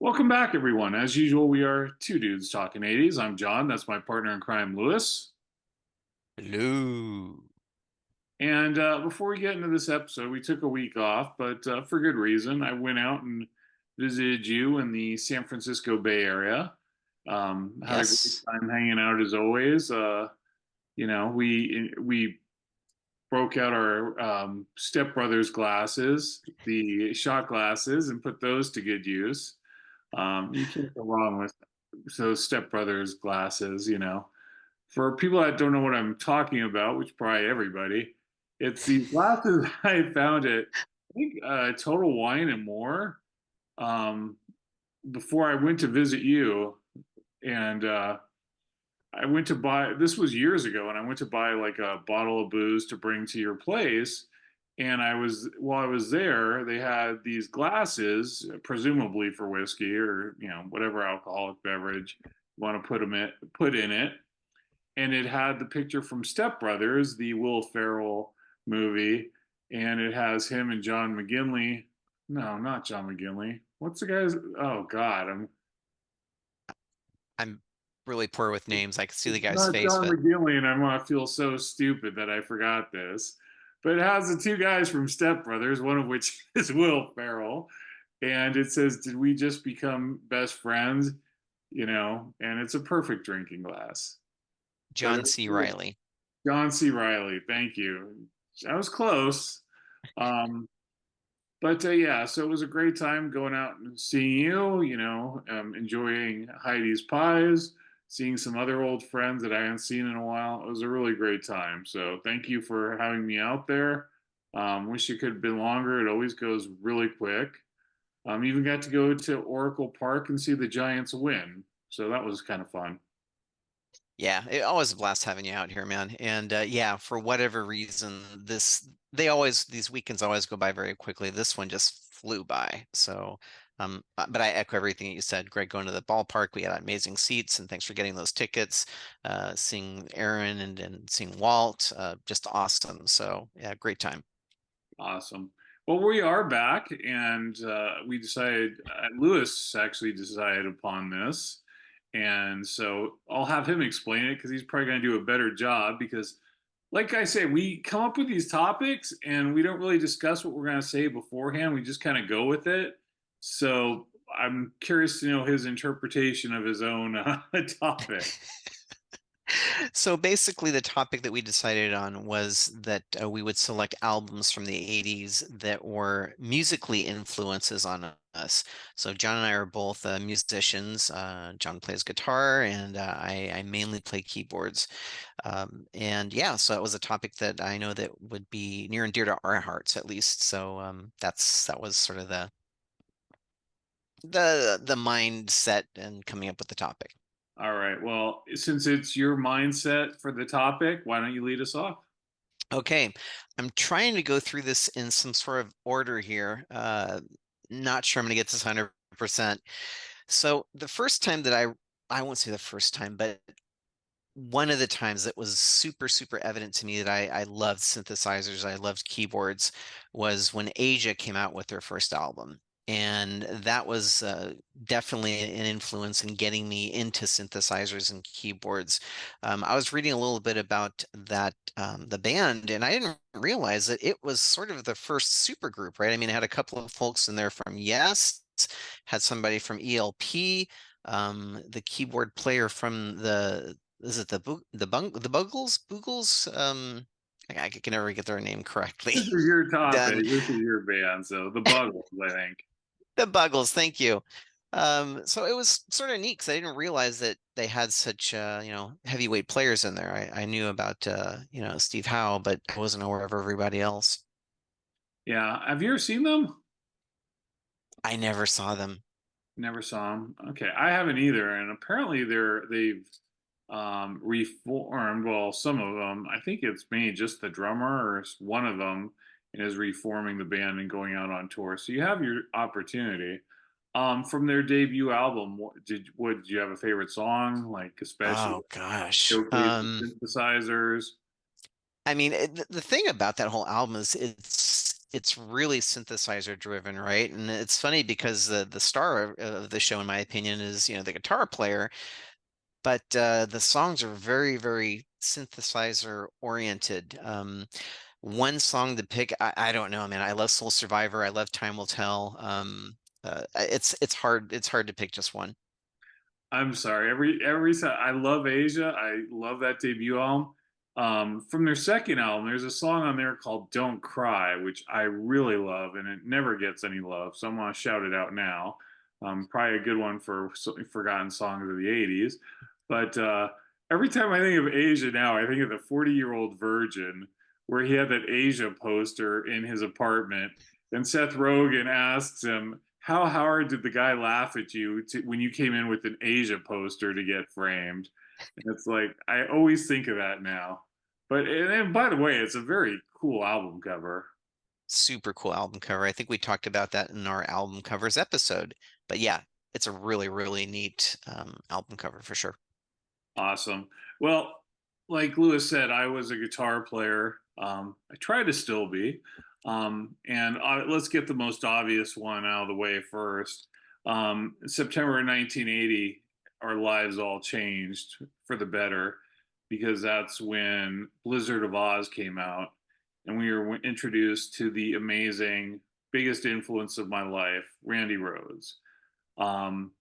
Welcome back, everyone. As usual, we are two dudes talking 80s. I'm John. That's my partner in crime, Lewis. Hello. And before we get into this episode, we took a week off, but for good reason. I went out and visited you in the San Francisco Bay Area. Had a great Yes. time hanging out as always. We broke out our Step Brothers glasses, the shot glasses, and put those to good use. You can't go wrong with those Step Brothers glasses. For people that don't know what I'm talking about, which probably everybody, it's these glasses I found at I think Total Wine and More before I went to visit you, and I went to buy. This was years ago, and I went to buy like a bottle of booze to bring to your place. And while I was there, they had these glasses, presumably for whiskey or whatever alcoholic beverage you want to put in it, and it had the picture from Step Brothers, the Will Ferrell movie, and it has him and John McGinley. No, not John McGinley. What's the guy's? Oh God, I'm really poor with names. I can see the it's guy's not face, John but McGinley, and I want to feel so stupid that I forgot this. But it has the two guys from Step Brothers, one of which is Will Ferrell, and it says, "Did we just become best friends?" And it's a perfect drinking glass. But John C. Riley. John C. Riley, thank you. I was close. Um, but yeah, so it was a great time going out and seeing you, enjoying Heidi's pies, seeing some other old friends that I hadn't seen in a while. It was a really great time. So thank you for having me out there. Wish it could have been longer. It always goes really quick. Even got to go to Oracle Park and see the Giants win. So that was kind of fun. Yeah, it always a blast having you out here, man. And yeah, for whatever reason, these weekends always go by very quickly. This one just flew by. So, but I echo everything that you said. Greg, going to the ballpark, we had amazing seats, and thanks for getting those tickets. Seeing Aaron and seeing Walt, just awesome. So yeah, great time. Awesome. Well, we are back, and we decided, Lewis actually decided upon this. And so I'll have him explain it because he's probably going to do a better job. Because, like I say, we come up with these topics and we don't really discuss what we're going to say beforehand. We just kind of go with it. So I'm curious to know his interpretation of his own topic. So basically, the topic that we decided on was that we would select albums from the 80s that were musically influences on us. So John and I are both musicians. John plays guitar, and I mainly play keyboards. And yeah, so it was a topic that I know that would be near and dear to our hearts, at least. So that was sort of the mindset and coming up with the topic. All right. Well, since it's your mindset for the topic, why don't you lead us off? Okay, I'm trying to go through this in some sort of order here. Not sure I'm going to get this 100%. So the first time that I won't say the first time, but one of the times that was super, super evident to me that I loved synthesizers, I loved keyboards, was when Asia came out with their first album. And that was definitely an influence in getting me into synthesizers and keyboards. I was reading a little bit about that, the band, and I didn't realize that it was sort of the first supergroup, right? I mean, it had a couple of folks in there from Yes, had somebody from ELP, the keyboard player from the is it the Bugles? I can never get their name correctly. This is your topic. Done. This is your band. So the Buggles, I think. The Buggles, thank you. So it was sort of neat because I didn't realize that they had such heavyweight players in there. I knew about Steve Howe, but I wasn't aware of everybody else. Yeah. Have you ever seen them? I never saw them. Never saw them. Okay, I haven't either. And apparently they've reformed. Well, some of them. I think it's maybe just the drummer or one of them is reforming the band and going out on tour. So you have your opportunity. From their debut album, did you have a favorite song, like especially Oh gosh. showcase the synthesizers? I mean, the thing about that whole album is it's it's really synthesizer driven, right? And it's funny because the star of the show, in my opinion, is, the guitar player, but the songs are very, very synthesizer oriented. One song to pick, I don't know, man. I love Soul Survivor. I love Time Will Tell. It's hard to pick just one. I'm sorry. Every time I love Asia. I love that debut album. From their second album, there's a song on there called "Don't Cry," which I really love, and it never gets any love. So I'm gonna shout it out now. Probably a good one for forgotten songs of the '80s. But every time I think of Asia now, I think of the 40-year-old virgin, where he had that Asia poster in his apartment. And Seth Rogen asks him, how hard did the guy laugh at you when you came in with an Asia poster to get framed? And it's like, I always think of that now. But, and by the way, it's a very cool album cover. Super cool album cover. I think we talked about that in our album covers episode. But yeah, it's a really, really neat album cover for sure. Awesome. Well, like Lewis said, I was a guitar player. I try to still be. And let's get the most obvious one out of the way first. September 1980, our lives all changed for the better because that's when Blizzard of Oz came out, and we were introduced to the amazing, biggest influence of my life, Randy Rhoads. Um,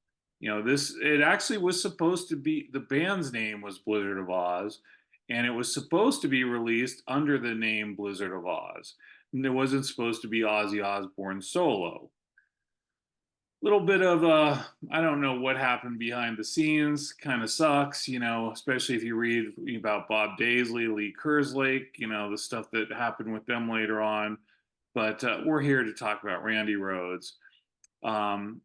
this it actually was supposed to be the band's name was Blizzard of Oz, and it was supposed to be released under the name Blizzard of Oz. And it wasn't supposed to be Ozzy Osbourne solo. Little bit of I don't know what happened behind the scenes. Kind of sucks, especially if you read about Bob Daisley, Lee Kerslake, the stuff that happened with them later on. But we're here to talk about Randy Rhoads. Um,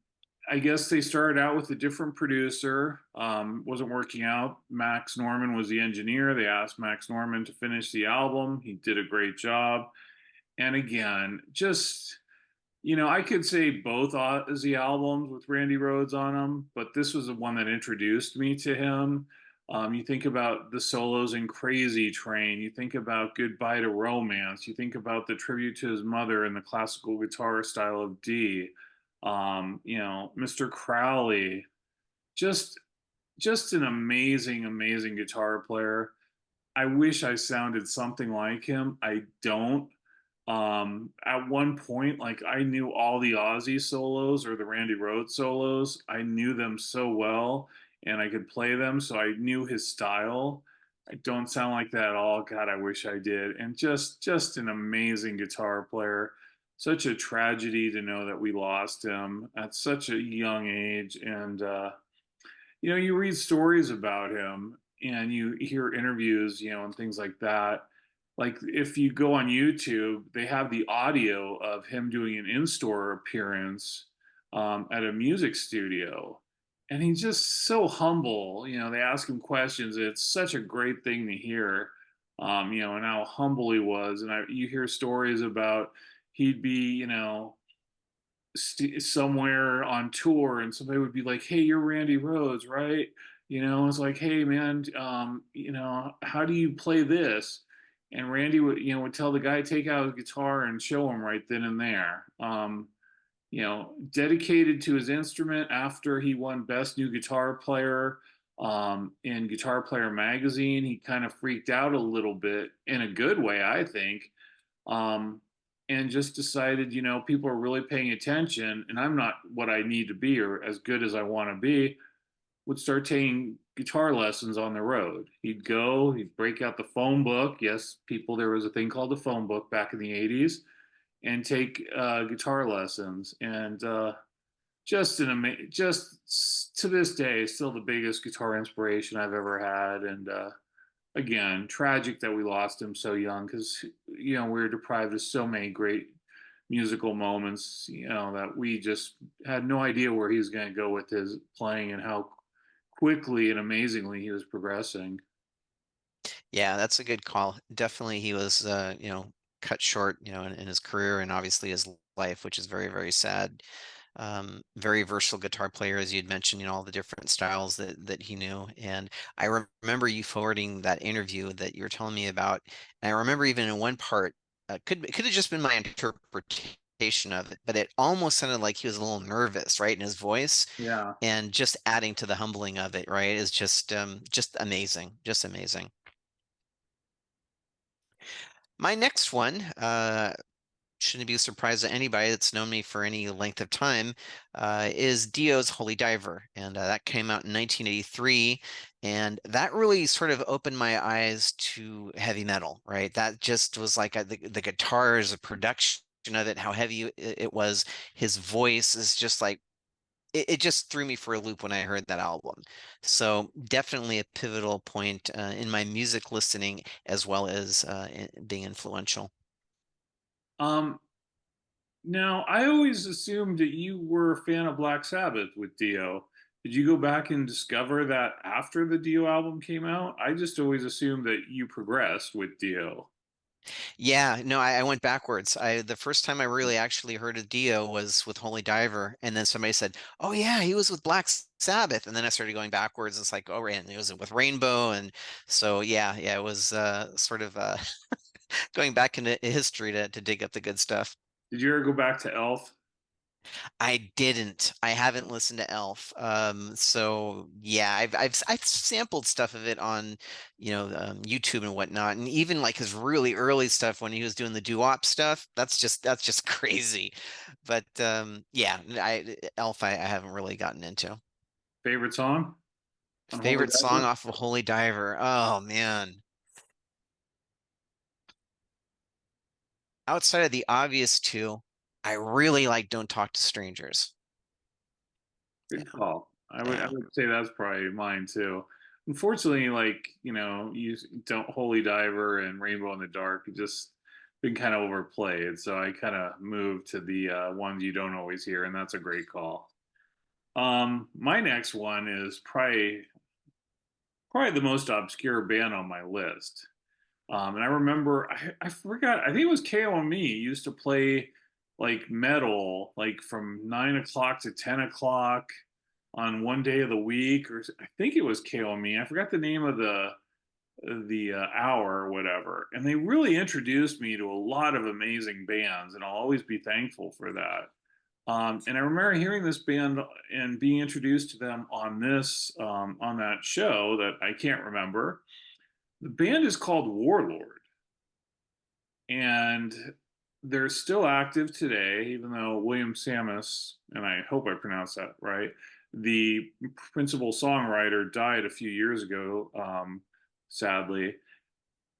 I guess they started out with a different producer. Wasn't working out. Max Norman was the engineer. They asked Max Norman to finish the album. He did a great job. And again, just, I could say both Ozzy albums with Randy Rhoads on them, but this was the one that introduced me to him. You think about the solos in Crazy Train. You think about Goodbye to Romance. You think about the tribute to his mother and the classical guitar style of D. Mr. Crowley, just just an amazing, amazing guitar player. I wish I sounded something like him. I don't. At one point, like I knew all the Ozzy solos or the Randy Rhoads solos. I knew them so well and I could play them, so I knew his style. I don't sound like that at all. God, I wish I did. And just an amazing guitar player. Such a tragedy to know that we lost him at such a young age. And you read stories about him and you hear interviews, and things like that. Like if you go on YouTube, they have the audio of him doing an in-store appearance at a music studio, and he's just so humble. They ask him questions. It's such a great thing to hear, and how humble he was. And you hear stories about he'd be, somewhere on tour and somebody would be like, "Hey, you're Randy Rhoads, right?" It's like, "Hey man, how do you play this?" And Randy would tell the guy, take out his guitar and show him right then and there. Dedicated to his instrument after he won Best New Guitar Player in Guitar Player magazine. He kind of freaked out a little bit in a good way, I think. Um, and just decided, people are really paying attention, and I'm not what I need to be or as good as I want to be. Would start taking guitar lessons on the road. He'd break out the phone book. Yes, people, there was a thing called the phone book back in the '80s, and take guitar lessons. And just to this day, still the biggest guitar inspiration I've ever had. And again, tragic that we lost him so young because we were deprived of so many great musical moments. That we just had no idea where he was going to go with his playing and how quickly and amazingly he was progressing. Yeah, that's a good call. Definitely he was cut short, in his career and obviously his life, which is very, very sad. Very versatile guitar player, as you'd mentioned, all the different styles that he knew. And I remember you forwarding that interview that you were telling me about. And I remember even in one part, could have just been my interpretation of it, but it almost sounded like he was a little nervous, right, in his voice, Yeah. and just adding to the humbling of it, right, is just amazing, just amazing. My next one, shouldn't be a surprise to anybody that's known me for any length of time, is Dio's Holy Diver. And that came out in 1983. And that really sort of opened my eyes to heavy metal, right? That just was like the guitars, the production of it, how heavy it was. His voice is just like, it just threw me for a loop when I heard that album. So definitely a pivotal point in my music listening as well as being influential. Um, Now, I always assumed that you were a fan of Black Sabbath with Dio. Did you go back and discover that after the Dio album came out? I just always assumed that you progressed with Dio. Yeah, no, I went backwards. The first time I really actually heard of Dio was with Holy Diver, and then somebody said, "Oh yeah, he was with Black Sabbath," and then I started going backwards. It's like, oh, and he was with Rainbow, and so yeah, it was sort of going back into history to dig up the good stuff. Did you ever go back to Elf? I didn't. I haven't listened to Elf. So yeah, I've sampled stuff of it on, YouTube and whatnot, and even like his really early stuff when he was doing the doo-wop stuff. That's just crazy. But yeah, Elf I haven't really gotten into. Favorite song on Holy Favorite song Diver? off of Holy Diver. Oh man. Outside of the obvious two, I really like Don't Talk to Strangers. Good Yeah. call. I Yeah. would say that's probably mine too. Unfortunately, like, you don't Holy Diver and Rainbow in the Dark have just been kind of overplayed. So I kind of moved to the ones you don't always hear, and that's a great call. My next one is probably the most obscure band on my list. And I remember I forgot, I think it was KOME used to play like metal like from 9 o'clock to 10 o'clock on one day of the week, or I think it was KOME. I forgot the name of the hour or whatever. And they really introduced me to a lot of amazing bands, and I'll always be thankful for that. And I remember hearing this band and being introduced to them on on that show that I can't remember. The band is called Warlord, and they're still active today, even though William Samus, and I hope I pronounced that right, the principal songwriter, died a few years ago, sadly.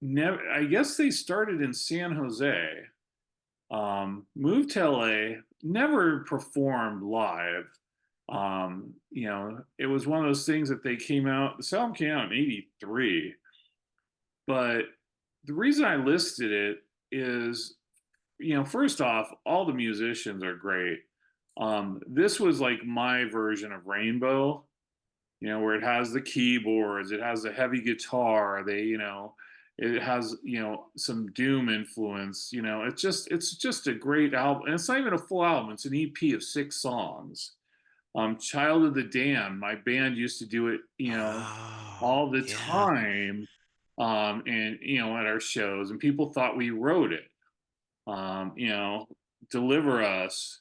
I guess they started in San Jose, moved to LA, never performed live. It was one of those things that they came out, this album came out in 83, but the reason I listed it is, first off, all the musicians are great. This was like my version of Rainbow, where it has the keyboards, it has the heavy guitar, it has, some doom influence. It's just a great album. And it's not even a full album, it's an EP of 6 songs. Child of the Damned, my band used to do it, Oh, all the yeah. time, and at our shows, and people thought we wrote it. um, you know, Deliver Us,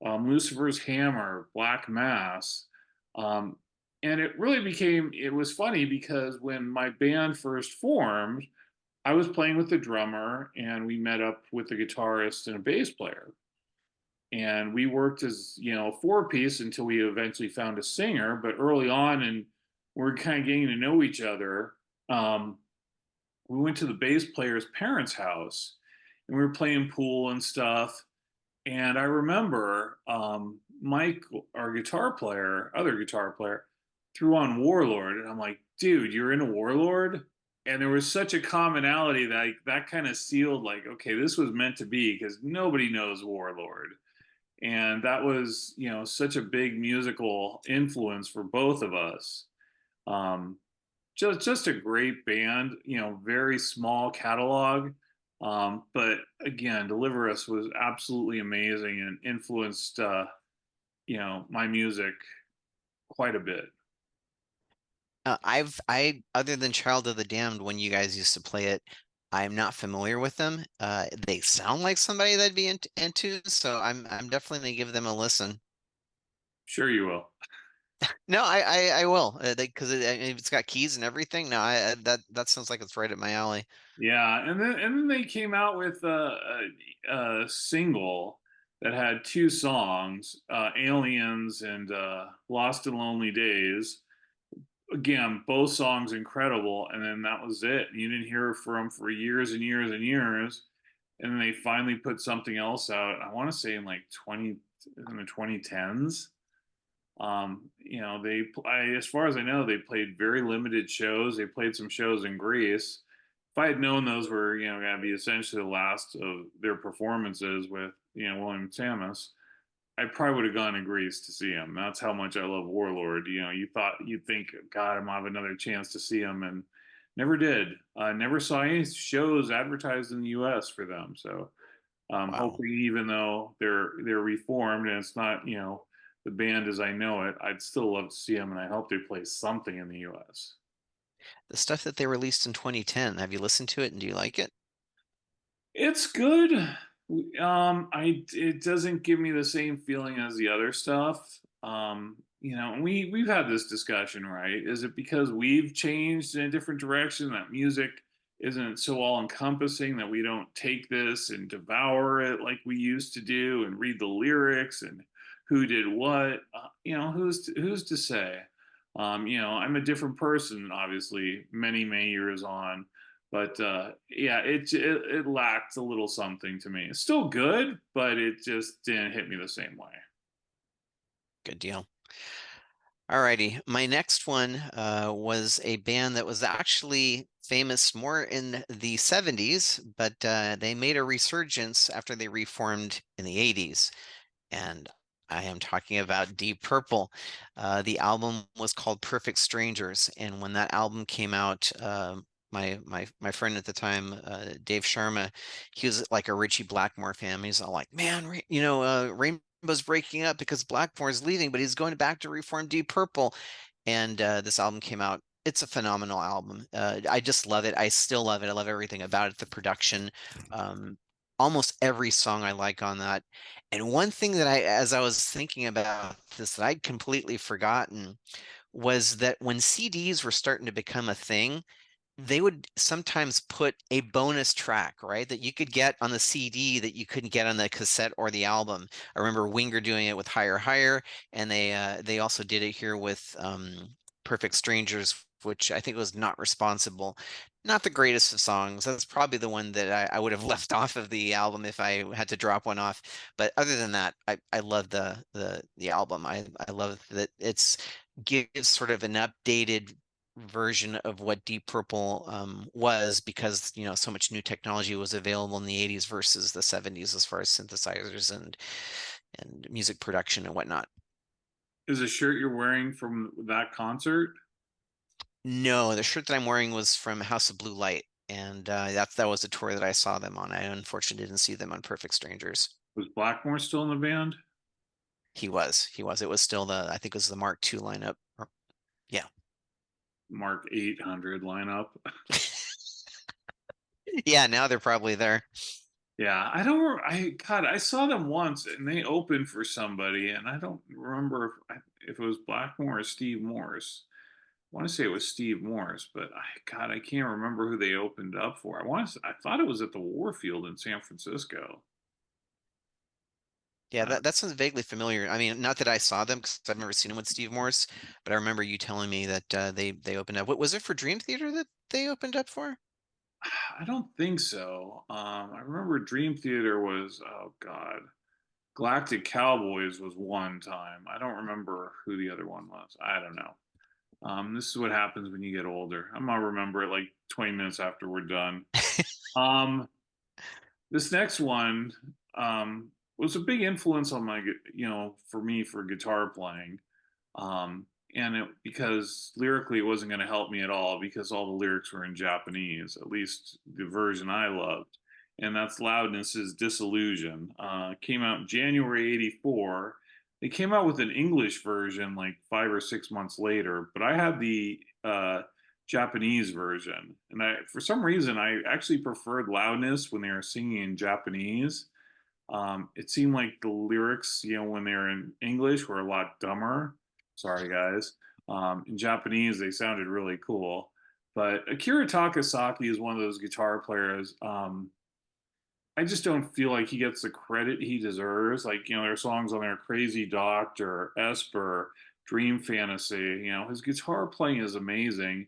Lucifer's Hammer, Black Mass. Um, and it was funny because when my band first formed, I was playing with the drummer and we met up with the guitarist and a bass player. And we worked as, a 4 piece until we eventually found a singer. But early on, and we're kind of getting to know each other. Um, we went to the bass player's parents' house and we were playing pool and stuff. And I remember Mike, our other guitar player, threw on Warlord, and I'm like, dude, you're in a Warlord? And there was such a commonality that kind of sealed, like, okay, this was meant to be because nobody knows Warlord. And that was, such a big musical influence for both of us. Um, just a great band, very small catalog. But again, Deliver Us was absolutely amazing and influenced, my music quite a bit. Other than Child of the Damned, when you guys used to play it, I'm not familiar with them. They sound like somebody that'd be into, so I'm definitely gonna give them a listen. Sure, you will. No, I will. Because it's got keys and everything. No, that sounds like it's right up my alley. Yeah, and then they came out with a single that had two songs, "Aliens" and "Lost in Lonely Days." Again, both songs incredible, and then that was it. You didn't hear from 'em for years and years and years, and then they finally put something else out. I want to say in like 20 in the 2010s. As far as I know, they played very limited shows. They played some shows in Greece. If I had known those were, going to be essentially the last of their performances with, William Samus, I probably would have gone to Greece to see him. That's how much I love Warlord. You'd think, God, I'm gonna have another chance to see him, and never did. Never saw any shows advertised in the U.S. for them. So Wow. hoping, even though they're reformed and it's not, the band as I know it, I'd still love to see them, and I hope they play something in the U.S. The stuff that they released in 2010, have you listened to it and do you like it? It's good. It doesn't give me the same feeling as the other stuff. And we've had this discussion, right? Is it because we've changed in a different direction that music isn't so all encompassing that we don't take this and devour it like we used to do and read the lyrics and who did what? Who's to say? I'm a different person, obviously, many years on, but yeah, it lacked a little something to me. It's still good, but it just didn't hit me the same way. Good deal. Alrighty, my next one was a band that was actually famous more in the 70s, but they made a resurgence after they reformed in the 80s. And I am talking about Deep Purple. The album was called Perfect Strangers, and when that album came out, my friend at the time, Dave Sharma, he was like a Richie Blackmore fan. He's all like, "Man, Rainbow's breaking up because Blackmore's leaving, but he's going back to reform Deep Purple." And this album came out. It's a phenomenal album. I just love it. I still love it. I love everything about it. The production, um, almost every song I like on that. And one thing that as I was thinking about this, that I'd completely forgotten was that when CDs were starting to become a thing, they would sometimes put a bonus track, right? That you could get on the CD that you couldn't get on the cassette or the album. I remember Winger doing it with Higher Higher, and they also did it here with Perfect Strangers, which I think was Not Responsible. Not the greatest of songs. That's probably the one that I would have left off of the album if I had to drop one off. But other than that, I love the album. I love that it's gives sort of an updated version of what Deep Purple was, because so much new technology was available in the 80s versus the 70s as far as synthesizers and music production and whatnot. Is the shirt you're wearing from that concert? No, the shirt that I'm wearing was from House of Blue Light, and that was a tour that I saw them on. I unfortunately didn't see them on Perfect Strangers. Was Blackmore still in the band? He was. It was still I think it was the Mark II lineup. Yeah. Mark 800 lineup. Yeah, now they're probably there. Yeah, I don't. God, I saw them once, and they opened for somebody, and I don't remember if it was Blackmore or Steve Morse. I want to say it was Steve Morse, but God, I can't remember who they opened up for. I thought it was at the Warfield in San Francisco. Yeah, Uh, that sounds vaguely familiar. I mean, not that I saw them because I've never seen them with Steve Morse, but I remember you telling me that they opened up. What was it for Dream Theater that they opened up for? I don't think so. I remember Dream Theater was, oh God, Galactic Cowboys was one time. I don't remember who the other one was. I don't know. This is what happens when you get older. I'm gonna remember it like 20 minutes after we're done. Um, this next one was a big influence on for me for guitar playing. And because lyrically it wasn't going to help me at all because all the lyrics were in Japanese, at least the version I loved. And that's Loudness's Disillusion. Came out January 84. They came out with an English version like 5 or 6 months later, but I had the Japanese version. And for some reason, I actually preferred Loudness when they were singing in Japanese. It seemed like the lyrics, when they were in English, were a lot dumber. Sorry, guys. In Japanese, they sounded really cool. But Akira Takasaki is one of those guitar players. I just don't feel like he gets the credit he deserves. Like, there are songs on there, Crazy Doctor, Esper, Dream Fantasy. His guitar playing is amazing.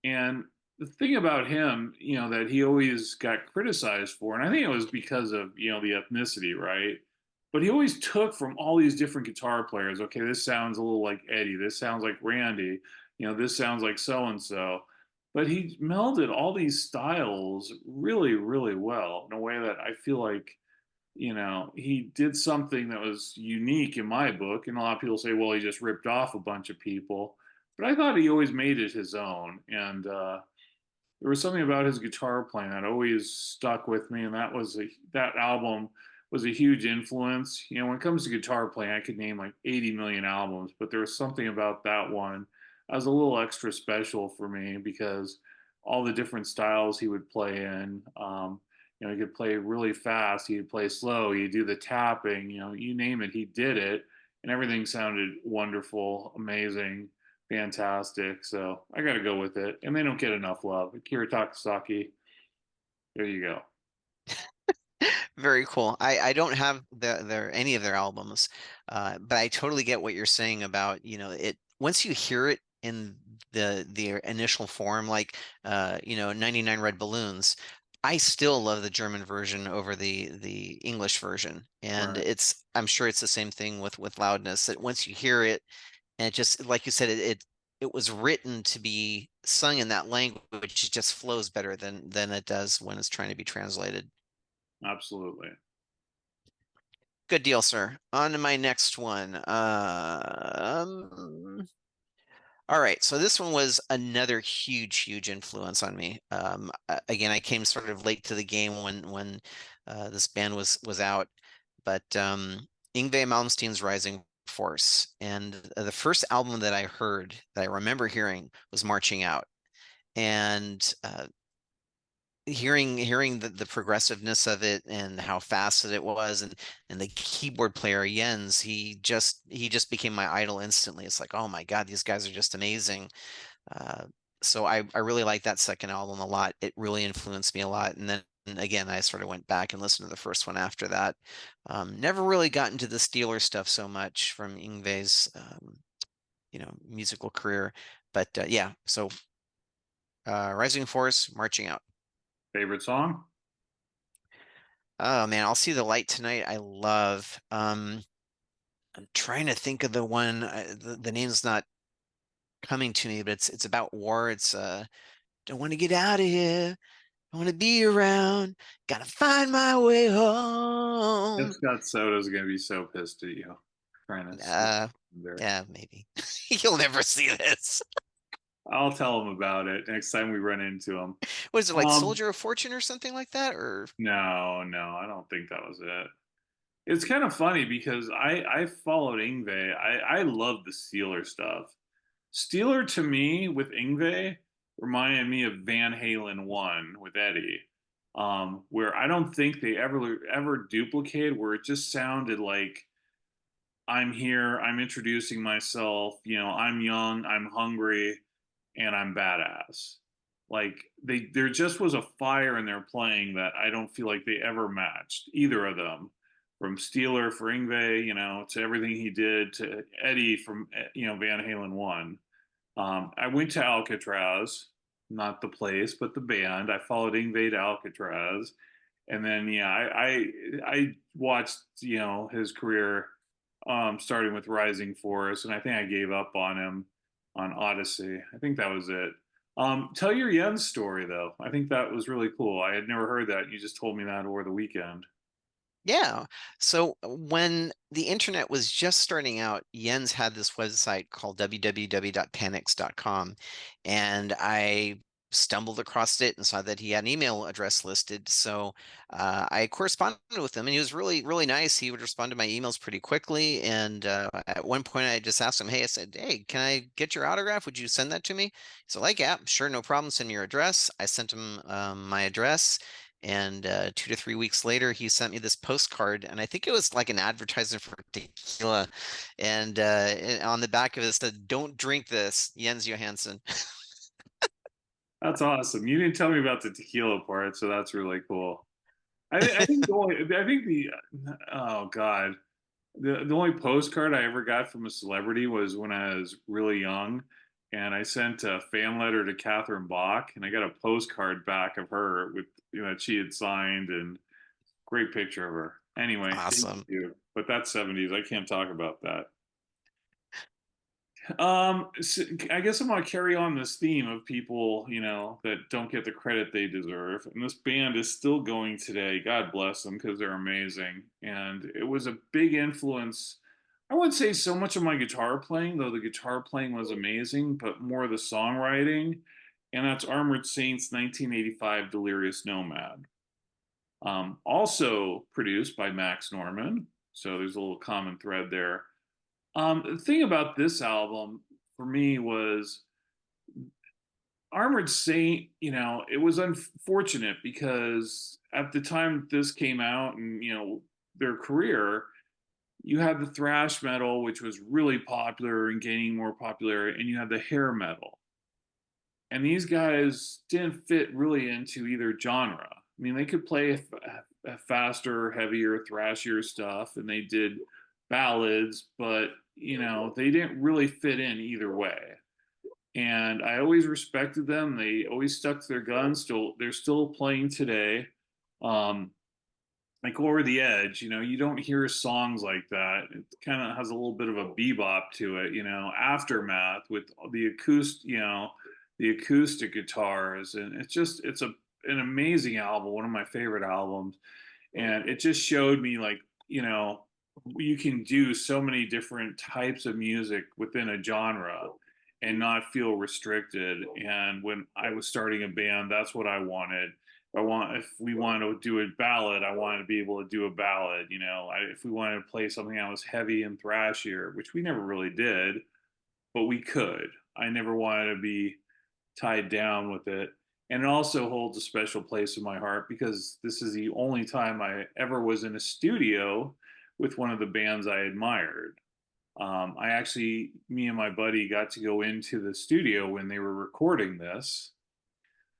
And the thing about him, that he always got criticized for, and I think it was because of, the ethnicity, right? But he always took from all these different guitar players. Okay, this sounds a little like Eddie. This sounds like Randy. This sounds like so and so. But he melded all these styles really, really well in a way that I feel like, he did something that was unique in my book. And a lot of people say, well, he just ripped off a bunch of people. But I thought he always made it his own. And there was something about his guitar playing that always stuck with me. And that album was a huge influence. When it comes to guitar playing, I could name like 80 million albums, but there was something about that one that was a little extra special for me because all the different styles he would play in. He could play really fast, he'd play slow, he'd do the tapping, you name it, he did it, and everything sounded wonderful, amazing, fantastic. So I got to go with it, and they don't get enough love. Akira Takasaki, there you go. Very cool. I don't have any of their albums, but I totally get what you're saying about, it once you hear it in the initial form, like 99 Red Balloons, I still love the German version over the English version. And Right, I'm sure it's the same thing with Loudness, that once you hear it, and it just like you said, it was written to be sung in that language, it just flows better than it does when it's trying to be translated. absolutely. Good deal, sir. On to my next one. All right, so this one was another huge influence on me. Again, I came sort of late to the game when this band was out, but Yngwie Malmsteen's Rising Force, and the first album that I heard that I remember hearing was Marching Out, and hearing the progressiveness of it and how fast it was, and the keyboard player Jens, he just became my idol instantly. It's like, oh my God, these guys are just amazing. uh, so I really like that second album a lot. It really influenced me a lot, and then again I sort of went back and listened to the first one after that. Never really got into the Steeler stuff so much from Yngwie's musical career, but yeah, so Rising Force, Marching Out. Favorite song? Oh man, I'll See the Light Tonight. I love. I'm trying to think of the one. The name's not coming to me, but it's about war. It's don't want to get out of here. I want to be around. Gotta find my way If home. Scott Soto's gonna be so pissed at you trying to sneak Uh, there. yeah, maybe. You'll never see this. I'll tell him about it next time we run into him. What is it, like Um, Soldier of Fortune or something like that? Or no, no, I don't think that was it. It's kind of funny because I followed Ingve. I love the Steeler stuff. Steeler to me with Ingve reminded me of Van Halen one with Eddie, where I don't think they ever duplicated. Where it just sounded like I'm here, I'm introducing myself. I'm young, I'm hungry, and I'm badass. Like there just was a fire in their playing that I don't feel like they ever matched either of them. From Steeler for Ingve, to everything he did to Eddie from Van Halen one. I went to Alcatraz, not the place, but the band. I followed Ingve to Alcatraz, and then yeah, I watched his career starting with Rising Force, and I think I gave up on him on Odyssey. I think that was it. Tell your Jens story though. I think that was really cool. I had never heard that. You just told me that over the weekend. yeah. So when the internet was just starting out, Jens had this website called www.panics.com. And I stumbled across it and saw that he had an email address listed. So I corresponded with him, and he was really, really nice. He would respond to my emails pretty quickly. And at one point, I just asked him, "Hey," I said, "Hey, can I get your autograph? Would you send that to me?" He's like, "Yeah, sure, no problem. Send me your address." I sent him my address. And 2 to 3 weeks later, he sent me this postcard, and I think it was like an advertisement for tequila. And on the back of it said, "Don't drink this, Jens Johansson." That's awesome. You didn't tell me about the tequila part, so that's really cool. I think the oh god, the only postcard I ever got from a celebrity was when I was really young, and I sent a fan letter to Catherine Bach, and I got a postcard back of her with that she had signed, and great picture of her. Anyway, thank Awesome. you. But that's 70s. I can't talk about that. I guess I'm gonna carry on this theme of people, that don't get the credit they deserve. And this band is still going today. God bless them because they're amazing. And it was a big influence. I wouldn't say so much of my guitar playing, though the guitar playing was amazing, but more the songwriting. And that's Armored Saints 1985 Delirious Nomad. Also produced by Max Norman. So there's a little common thread there. The thing about this album for me was Armored Saint, it was unfortunate because at the time this came out and, their career, you had the thrash metal, which was really popular and gaining more popularity, and you had the hair metal. And these guys didn't fit really into either genre. I mean, they could play a faster, heavier, thrashier stuff, and they did ballads, but they didn't really fit in either way. And I always respected them. They always stuck to their guns. They're still playing today. Um, like Over the Edge, you don't hear songs like that. It kind of has a little bit of a bebop to it. Aftermath with the acoustic guitars, and it's an amazing album, one of my favorite albums. And it just showed me like, you can do so many different types of music within a genre and not feel restricted. And when I was starting a band, that's what I wanted. If we wanted to do a ballad, I wanted to be able to do a ballad. If we wanted to play something that was heavy and thrashier, which we never really did, but we could. I never wanted to be tied down with it. And it also holds a special place in my heart because this is the only time I ever was in a studio with one of the bands I admired. Me and my buddy got to go into the studio when they were recording this.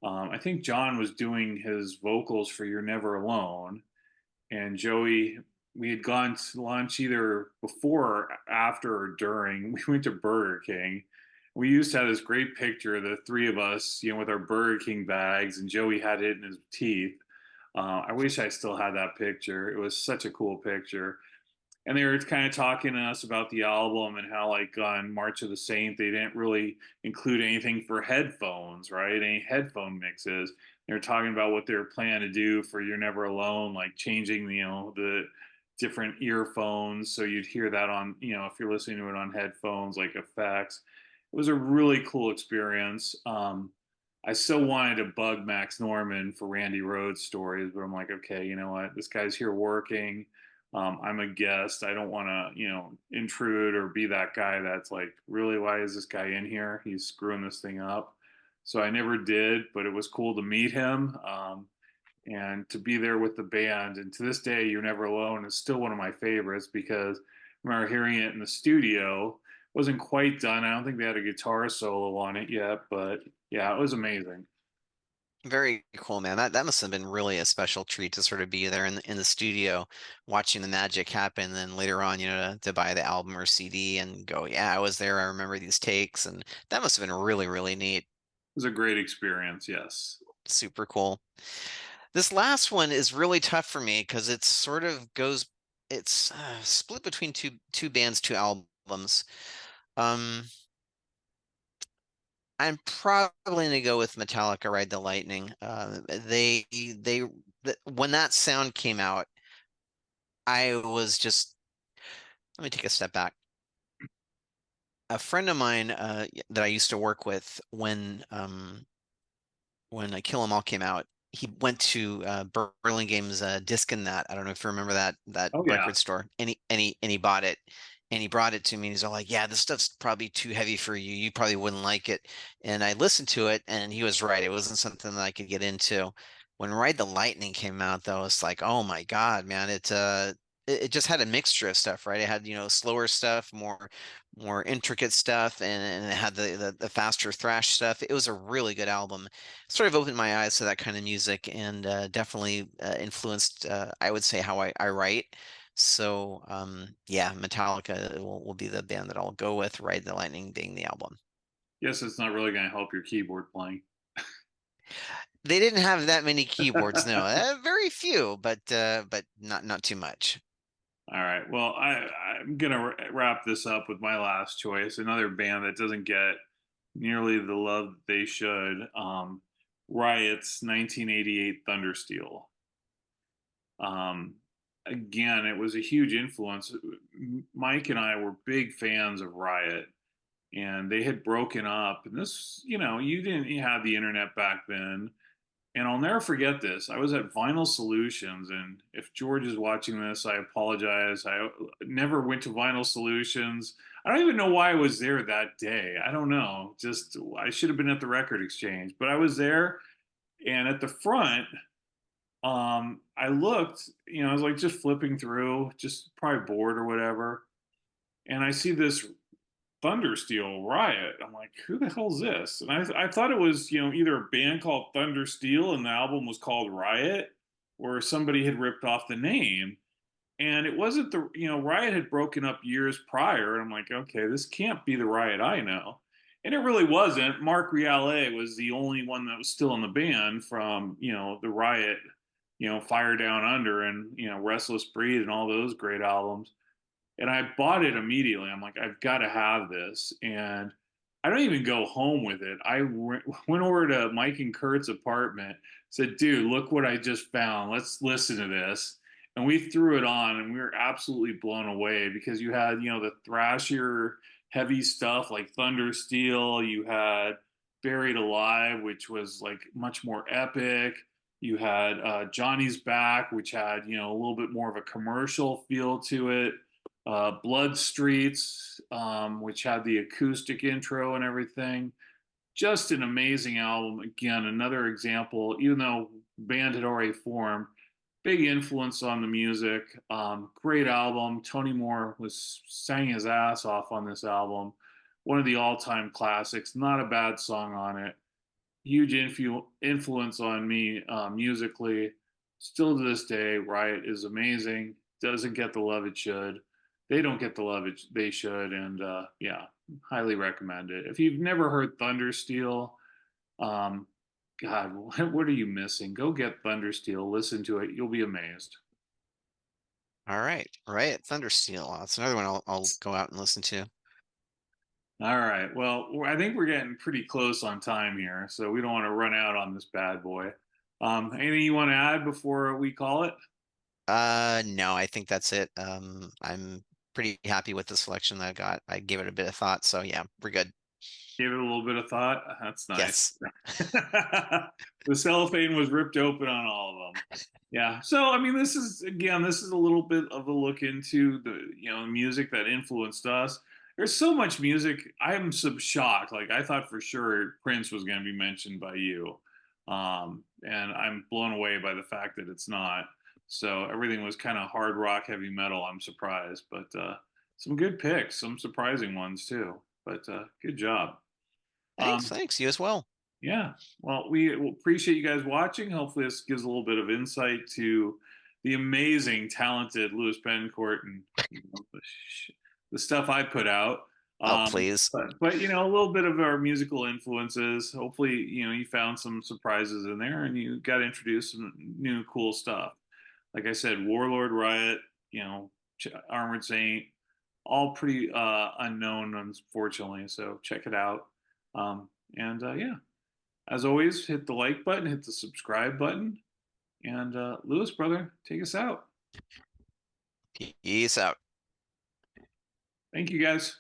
I think John was doing his vocals for You're Never Alone, and Joey, we had gone to lunch either before or after or during. We went to Burger King. We used to have this great picture, the three of us, with our Burger King bags, and Joey had it in his teeth. I wish I still had that picture. It was such a cool picture. And they were kind of talking to us about the album and how, like, on March of the Saint, they didn't really include anything for headphones, right? Any headphone mixes. They were talking about what they were planning to do for You're Never Alone, like changing, the different earphones. So you'd hear that on, if you're listening to it on headphones, like effects. It was a really cool experience. I still wanted to bug Max Norman for Randy Rhoads stories, but I'm like, okay, you know what? This guy's here working. I'm a guest. I don't want to, intrude or be that guy that's like, really, why is this guy in here? He's screwing this thing up. So I never did, but it was cool to meet him and to be there with the band. And to this day, You're Never Alone is still one of my favorites because I remember hearing it in the studio. Wasn't quite done. I don't think they had a guitar solo on it yet, but yeah, it was amazing. Very cool, man. That must have been really a special treat to sort of be there in the studio watching the magic happen. Then later on, to buy the album or CD and go, yeah, I was there. I remember these takes, and that must have been really, really neat. It was a great experience. Yes. Super cool. This last one is really tough for me because it sort of goes, it's split between two bands, two albums. Um, I'm probably gonna go with Metallica Ride the Lightning. When that sound came out, I was just, let me take a step back. A friend of mine that I used to work with when when Kill 'Em All came out, he went to Burlingame's Disc and That. I don't know if you remember that Oh yeah. record store, and he bought it, and he brought it to me. And he's all like, "Yeah, this stuff's probably too heavy for you. You probably wouldn't like it." And I listened to it, and he was right. It wasn't something that I could get into. When Ride the Lightning came out, though, it's like, oh my God, man! It just had a mixture of stuff, right? It had, slower stuff, more intricate stuff, and it had the faster thrash stuff. It was a really good album. Sort of opened my eyes to that kind of music, and definitely influenced, I would say, how I write. So yeah, Metallica will be the band that I'll go with, Ride the Lightning being the album. Guess it's not really going to help your keyboard playing. They didn't have that many keyboards, no. Very few, but not too much. All right. Well, I'm gonna wrap this up with my last choice. Another band that doesn't get nearly the love that they should. Riot's 1988 Thundersteel. Um, Again, it was a huge influence. Mike and I were big fans of Riot, and they had broken up. And this, you didn't have the internet back then. And I'll never forget this. I was at Vinyl Solutions, and if George is watching this, I apologize. I never went to Vinyl Solutions. I don't even know why I was there that day. I don't know. Just I should have been at the record exchange, but I was there, and at the front, I looked. I was like just flipping through, just probably bored or whatever, and I see this Thundersteel Riot. I'm like, who the hell's this? And I thought it was, either a band called Thundersteel and the album was called Riot, or somebody had ripped off the name. And it wasn't Riot had broken up years prior. And I'm like, okay, this can't be the Riot I know. And it really wasn't. Mark Riale was the only one that was still in the band from, the Riot, Fire Down Under and, Restless Breed and all those great albums, and I bought it immediately. I'm like, I've got to have this. And I don't even go home with it. Went over to Mike and Kurt's apartment, said, dude, look what I just found. Let's listen to this. And we threw it on and we were absolutely blown away because you had, the thrashier, heavy stuff like Thunder Steel. You had Buried Alive, which was like much more epic. You had Johnny's Back, which had, a little bit more of a commercial feel to it. Blood Streets, which had the acoustic intro and everything. Just an amazing album. Again, another example, even though the band had already formed, big influence on the music. Great album. Tony Moore sang his ass off on this album. One of the all-time classics. Not a bad song on it. Huge influence on me musically. Still to this day, Riot is amazing. Doesn't get the love it should. They don't get the love they should, and yeah, highly recommend it. If you've never heard Thundersteel, um, God, what are you missing? Go get Thundersteel, listen to it. You'll be amazed. All right, right. Thundersteel. That's another one I'll go out and listen to. All right. Well, I think we're getting pretty close on time here, so we don't want to run out on this bad boy. Anything you want to add before we call it? No, I think that's it. I'm pretty happy with the selection that I got. I gave it a bit of thought, so yeah, we're good. Give it a little bit of thought. That's nice. Yes. The cellophane was ripped open on all of them. Yeah. So I mean, this is a little bit of a look into the music that influenced us. There's so much music. I'm so shocked. Like I thought for sure Prince was going to be mentioned by you, and I'm blown away by the fact that it's not. So everything was kind of hard rock, heavy metal. I'm surprised, but some good picks, some surprising ones too. But good job. Thanks, Um, thanks. You as well. yeah. Well, we appreciate you guys watching. Hopefully, this gives a little bit of insight to the amazing, talented Lewis Bencourt and the stuff I put out. Oh, please. But a little bit of our musical influences. Hopefully, you found some surprises in there and you got introduced some new cool stuff. Like I said, Warlord Riot, Armored Saint, all pretty unknown, unfortunately. So check it out. And yeah, as always, hit the like button, hit the subscribe button, and Lewis, brother, take us out. Peace out. Thank you, guys.